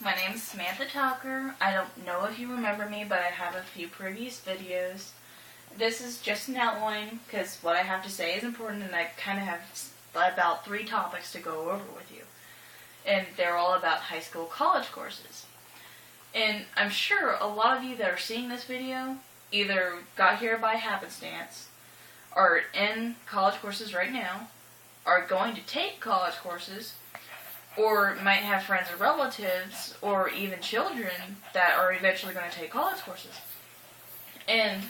My name is Samantha Tucker. I don't know if you remember me, but I have a few previous videos. This is just an outline because what I have to say is important, and I kind of have about 3 topics to go over with you. And they're all about high school college courses. And I'm sure a lot of you that are seeing this video either got here by happenstance, are in college courses right now, are going to take college courses, or might have friends or relatives, or even children that are eventually going to take college courses. And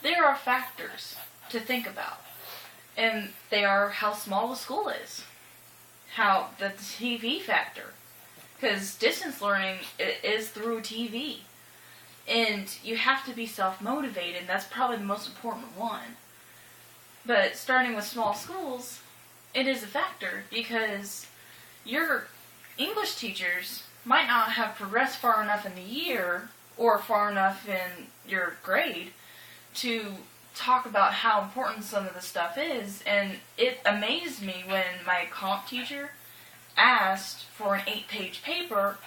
there are factors to think about. And they are how small the school is. How the TV factor. Because distance learning is through TV. And you have to be self-motivated, and that's probably the most important one. But starting with small schools, it is a factor because your English teachers might not have progressed far enough in the year or far enough in your grade to talk about how important some of the stuff is. And it amazed me when my comp teacher asked for an 8-page paper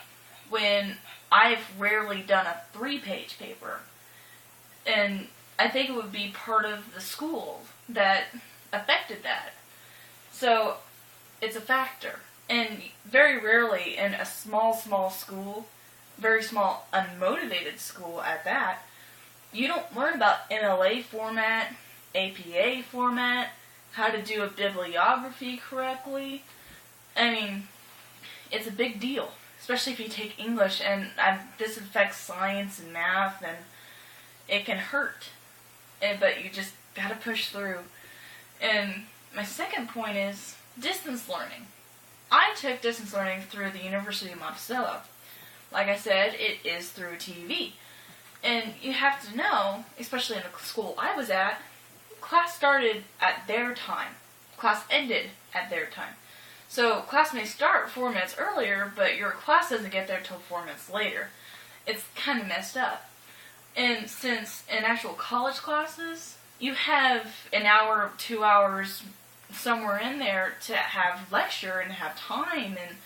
when I've rarely done a 3-page paper. And I think it would be part of the school that affected that. So it's a factor. And very rarely in a small school, very small, unmotivated school at that, you don't learn about NLA format, APA format, how to do a bibliography correctly. I mean, it's a big deal, especially if you take English, and this affects science and math, and it can hurt. But you just gotta push through. And my second point is distance learning. I took distance learning through the University of Monticello. Like I said, it is through TV. And you have to know, especially in the school I was at, class started at their time. Class ended at their time. So class may start 4 minutes earlier, but your class doesn't get there till 4 minutes later. It's kind of messed up. And since in actual college classes, you have an hour, 2 hours, somewhere in there to have lecture and have time and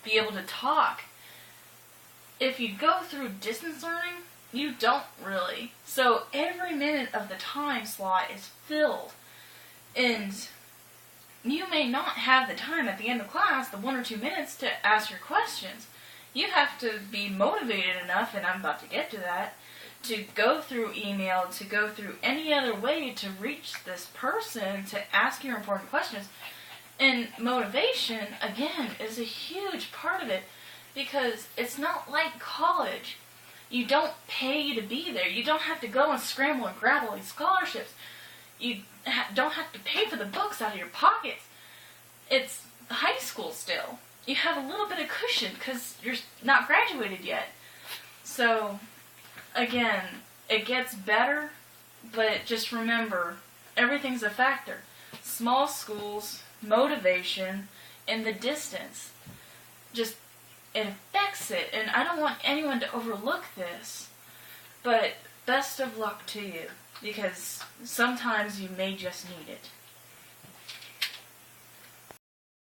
be able to talk. If you go through distance learning, you don't really. So every minute of the time slot is filled. And you may not have the time at the end of class, the 1 or 2 minutes, to ask your questions. You have to be motivated enough, and I'm about to get to that, to go through email, to go through any other way to reach this person, to ask your important questions. And motivation, again, is a huge part of it, because it's not like college. You don't pay to be there. You don't have to go and scramble and grab all these scholarships. You don't have to pay for the books out of your pockets. It's high school still. You have a little bit of cushion because you're not graduated yet. So again, it gets better, but just remember, everything's a factor. Small schools, motivation, and the distance. Just, it affects it, and I don't want anyone to overlook this. But best of luck to you, because sometimes you may just need it.